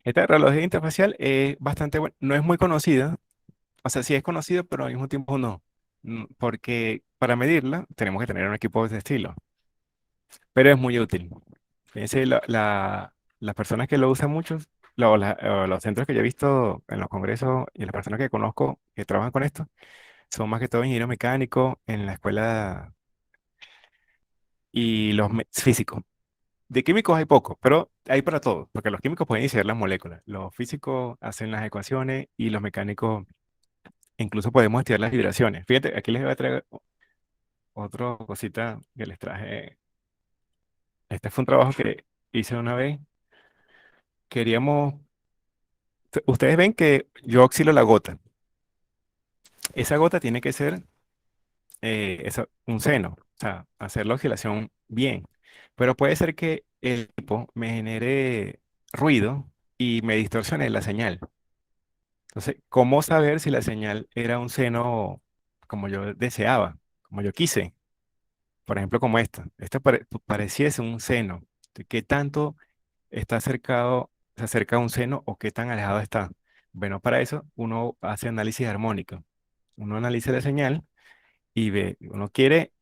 Esta radiología interfacial es bastante buena. No es muy conocida. O sea, sí es conocida, pero al mismo tiempo no. Porque para medirla tenemos que tener un equipo de este estilo. Pero es muy útil. Fíjense, las personas que lo usan mucho, o los centros que yo he visto en los congresos y las personas que conozco que trabajan con esto, son más que todo ingenieros mecánicos en la escuela y los físicos. De químicos hay pocos, pero hay para todos, porque los químicos pueden iniciar las moléculas, los físicos hacen las ecuaciones y los mecánicos incluso podemos estudiar las vibraciones. Fíjate, aquí les voy a traer otra cosita que les traje. Este fue un trabajo que hice una vez. Queríamos, ustedes ven que yo oscilo la gota. Esa gota tiene que ser un seno, o sea, hacer la oscilación bien. Pero puede ser que el equipo me genere ruido y me distorsione la señal. Entonces, ¿cómo saber si la señal era un seno como yo deseaba, como yo quise? Por ejemplo, como esta. Esta pareciese un seno. ¿Qué tanto está acercado, se acerca a un seno o qué tan alejado está? Bueno, para eso uno hace análisis armónico. Uno analiza la señal y ve, uno quiere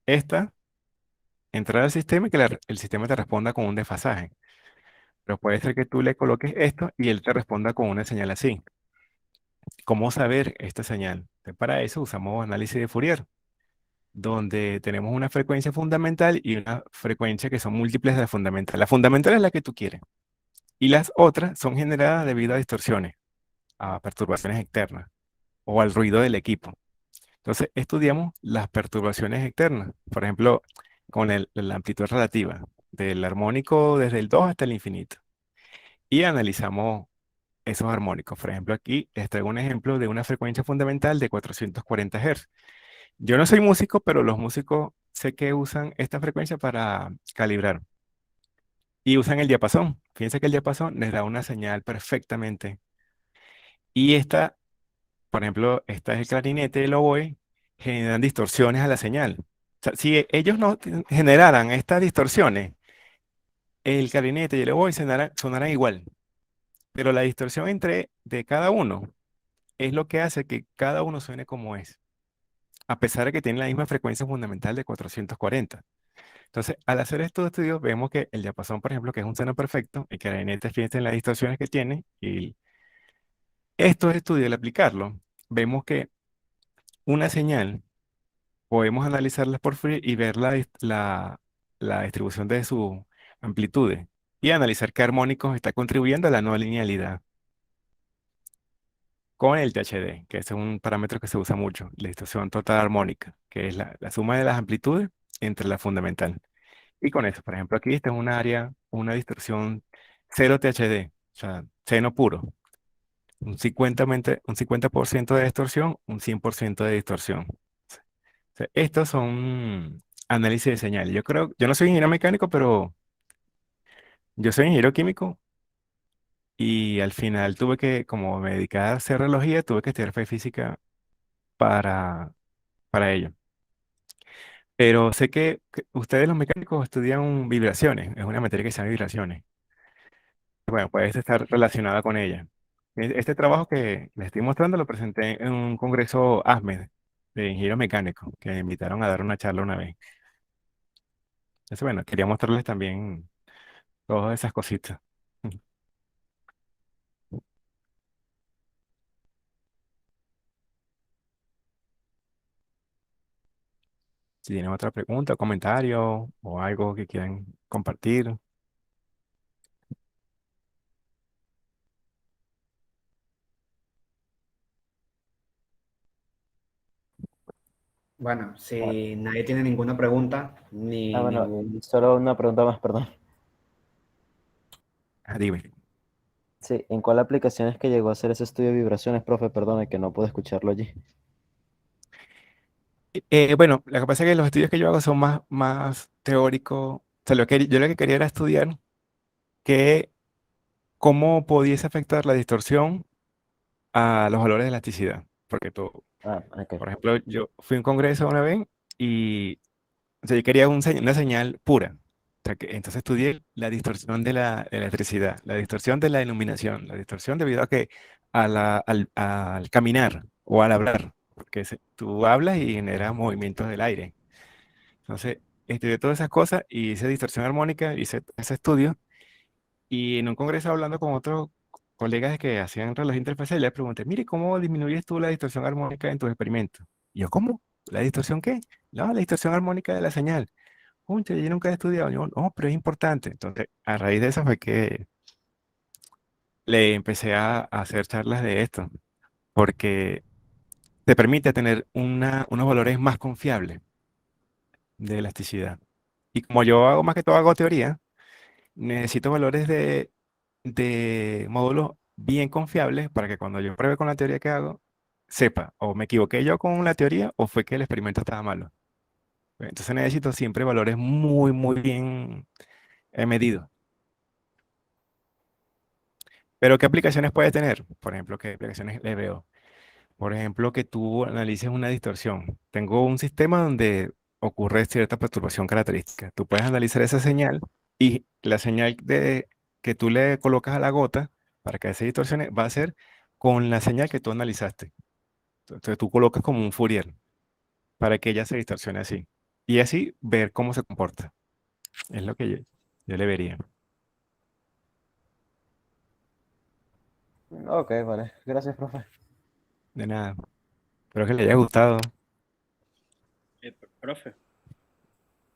esta entrar al sistema y que el sistema te responda con un desfasaje. Pero puede ser que tú le coloques esto y él te responda con una señal así. ¿Cómo saber esta señal? Para eso usamos análisis de Fourier, donde tenemos una frecuencia fundamental y una frecuencia que son múltiples de la fundamental. La fundamental es la que tú quieres y las otras son generadas debido a distorsiones, a perturbaciones externas o al ruido del equipo. Entonces, estudiamos las perturbaciones externas, por ejemplo, con la amplitud relativa, del armónico desde el 2 hasta el infinito. Y analizamos esos armónicos. Por ejemplo, aquí les traigo un ejemplo de una frecuencia fundamental de 440 Hz. Yo no soy músico, pero los músicos sé que usan esta frecuencia para calibrar. Y usan el diapasón. Fíjense que el diapasón les da una señal perfectamente. Y esta, por ejemplo, esta es el clarinete y el oboe, generan distorsiones a la señal. O sea, si ellos no generaran estas distorsiones, el clarinete y el oboe sonarán igual. pero la distorsión de cada uno es lo que hace que cada uno suene como es, a pesar de que tiene la misma frecuencia fundamental de 440. Entonces, al hacer estos estudios, vemos que el diapasón, por ejemplo, que es un seno perfecto, y que la NT fíjense en las distorsiones que tiene, y estos estudios, al aplicarlo, vemos que una señal podemos analizarlas por Fourier y ver la distribución de sus amplitudes y analizar qué armónicos está contribuyendo a la no linealidad con el THD, que es un parámetro que se usa mucho, la distorsión total armónica, que es la suma de las amplitudes entre la fundamental. Y con eso, por ejemplo, aquí esta es un área, una distorsión 0 THD, o sea, seno puro. Un 50% de distorsión, un 100% de distorsión. O sea, estos son análisis de señal. Yo no soy ingeniero mecánico, pero yo soy ingeniero químico y al final tuve que, como me dedicaba a hacer relojía, tuve que estudiar física para, para ello. Pero sé que ustedes los mecánicos estudian vibraciones, es una materia que se llama vibraciones. Bueno, puede estar relacionada con ella. Este trabajo que les estoy mostrando lo presenté en un congreso ASMED de ingenieros mecánicos, que me invitaron a dar una charla una vez. Entonces, bueno, quería mostrarles también todas esas cositas. Si tienen otra pregunta, comentario o algo que quieran compartir. Bueno, Ah, si nadie tiene ninguna pregunta, ni bueno, ningún... solo una pregunta más, perdón. Dime. Sí, ¿en cuál aplicación es que llegó a hacer ese estudio de vibraciones, profe? Perdone que no puedo escucharlo allí. Bueno, lo que pasa es que los estudios que yo hago son más teóricos. O sea, yo lo que quería era estudiar que cómo pudiese afectar la distorsión a los valores de elasticidad. Porque tú, Ah, ok. por ejemplo, yo fui a un congreso una vez y o sea, yo quería una señal pura. O sea, entonces estudié la distorsión de la electricidad, la distorsión de la iluminación, la distorsión debido a que al caminar o al hablar, porque tú hablas y generas movimientos del aire. Entonces, estudié todas esas cosas y hice distorsión armónica, hice ese estudio y en un congreso hablando con otros colegas que hacían reloj interfacial, les pregunté, mire, ¿cómo disminuyes tú la distorsión armónica en tus experimentos? Y yo, ¿cómo? ¿La distorsión qué? No, la distorsión armónica de la señal. Concha, yo nunca he estudiado. Yo, no, pero es importante. Entonces, a raíz de eso fue que le empecé a hacer charlas de esto, porque te permite tener unos valores más confiables de elasticidad. Y como yo hago más que todo hago teoría, necesito valores de módulos bien confiables para que cuando yo pruebe con la teoría que hago, sepa o me equivoqué yo con la teoría o fue que el experimento estaba malo. Entonces necesito siempre valores muy bien medidos. Pero ¿qué aplicaciones puede tener? Por ejemplo, ¿qué aplicaciones le veo? Por ejemplo, que tú analices una distorsión. Tengo un sistema donde ocurre cierta perturbación característica. Tú puedes analizar esa señal y la señal que tú le colocas a la gota para que se distorsione va a ser con la señal que tú analizaste. Entonces tú colocas como un Fourier para que ella se distorsione así. Y así ver cómo se comporta. Es lo que yo le vería. Ok, vale. Gracias, profe. De nada. Espero que le haya gustado. Profe,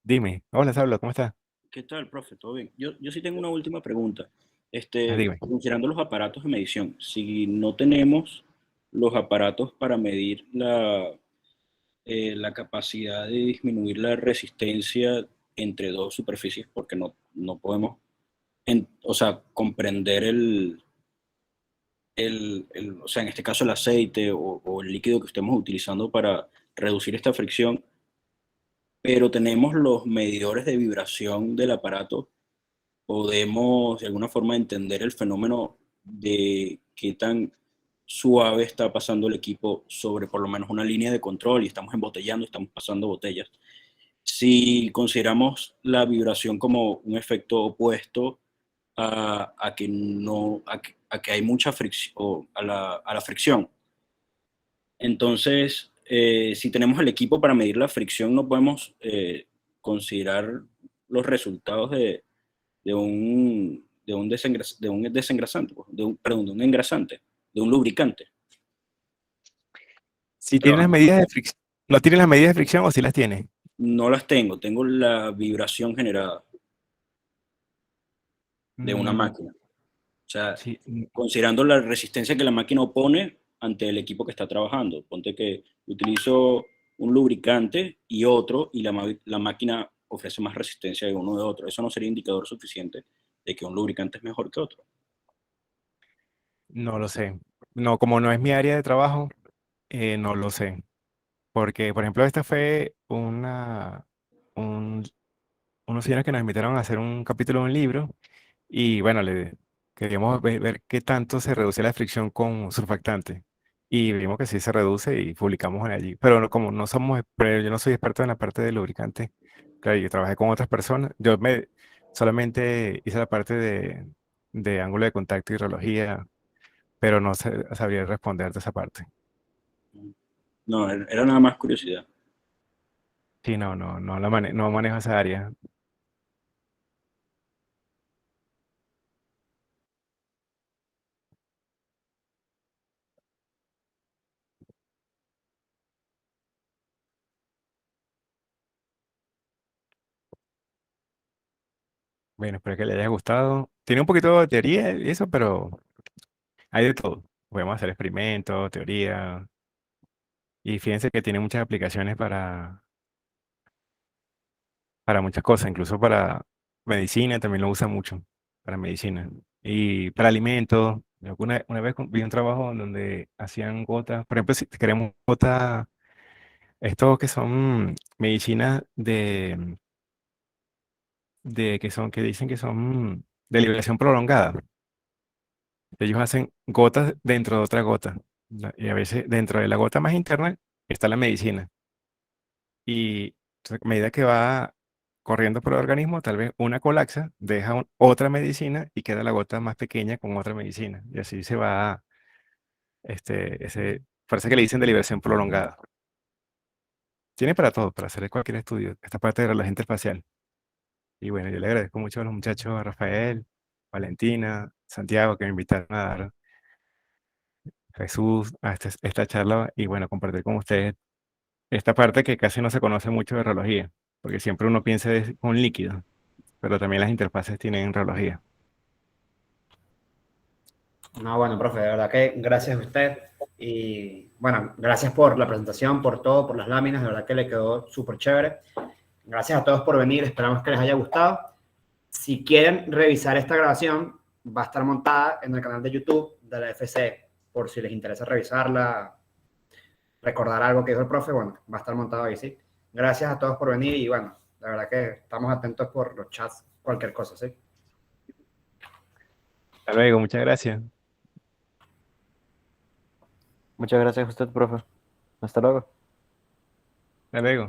Dime. Hola, Saulo, ¿cómo estás? ¿qué tal, profe? ¿Todo bien? Yo sí tengo una última pregunta. Dime. Considerando los aparatos de medición, si no tenemos los aparatos para medir la capacidad de disminuir la resistencia entre dos superficies, porque no podemos, o sea, comprender o sea, en este caso el aceite o el líquido que estemos utilizando para reducir esta fricción, pero tenemos los medidores de vibración del aparato, podemos de alguna forma entender el fenómeno de qué tan suave está pasando el equipo sobre por lo menos una línea de control y estamos embotellando, estamos pasando botellas. Si consideramos la vibración como un efecto opuesto a a que hay mucha fricción, o a la fricción. Entonces, si tenemos el equipo para medir la fricción, no podemos considerar los resultados de un desengrasante, pues, perdón, de un engrasante, de un lubricante. Si Pero tiene las medidas de fricción, ¿no tiene las medidas de fricción o si las tiene? no las tengo la vibración generada de una Mm, máquina. O sea, sí, considerando la resistencia que la máquina opone ante el equipo que está trabajando. Ponte que utilizo un lubricante y otro, y la máquina ofrece más resistencia de uno de otro. Eso no sería indicador suficiente de que un lubricante es mejor que otro. no lo sé. No, como no es mi área de trabajo, no lo sé. Porque, por ejemplo, esta fue unos señores que nos invitaron a hacer un capítulo de un libro y bueno, queríamos ver qué tanto se reduce la fricción con surfactante. Y vimos que sí se reduce y publicamos en allí. Pero como no somos, pero yo no soy experto en la parte de lubricante. Claro, yo trabajé con otras personas. Solamente hice la parte de ángulo de contacto y relojía, pero no sabría responder de esa parte. No, era nada más curiosidad. Sí, no manejo esa área. Bueno, espero que les haya gustado. Tiene un poquito de teoría y eso, pero hay de todo. Podemos hacer experimentos, teoría, y fíjense que tiene muchas aplicaciones para muchas cosas, incluso para medicina, también lo usa mucho, para medicina. Y para alimentos. Yo una vez vi un trabajo en donde hacían gotas, por ejemplo, si queremos gotas, estos que son medicinas que dicen que son de liberación prolongada. Ellos hacen gotas dentro de otra gota. Y a veces dentro de la gota más interna está la medicina. Y a medida que va corriendo por el organismo, tal vez una colapsa, deja otra medicina y queda la gota más pequeña con otra medicina. Y así se va, parece que le dicen de liberación prolongada. Tiene para todo, para hacer cualquier estudio, esta parte de la interfacial. Y bueno, yo le agradezco mucho a los muchachos, a Rafael, Valentina, Santiago, que me invitaron a dar Jesús a esta charla y bueno, compartir con ustedes esta parte que casi no se conoce mucho de relojía, porque siempre uno piensa con líquido, pero también las interfaces tienen relojía. No, bueno, profe, de verdad que gracias a usted. Y bueno, gracias por la presentación, por todo, por las láminas, de verdad que le quedó súper chévere. Gracias a todos por venir, esperamos que les haya gustado. Si quieren revisar esta grabación, va a estar montada en el canal de YouTube de la FC, por si les interesa revisarla, recordar algo que dijo el profe, bueno, va a estar montado ahí, ¿sí? Gracias a todos por venir y bueno, la verdad que estamos atentos por los chats, cualquier cosa, ¿sí? Hasta luego, muchas gracias. Muchas gracias a usted, profe. Hasta luego. Hasta luego.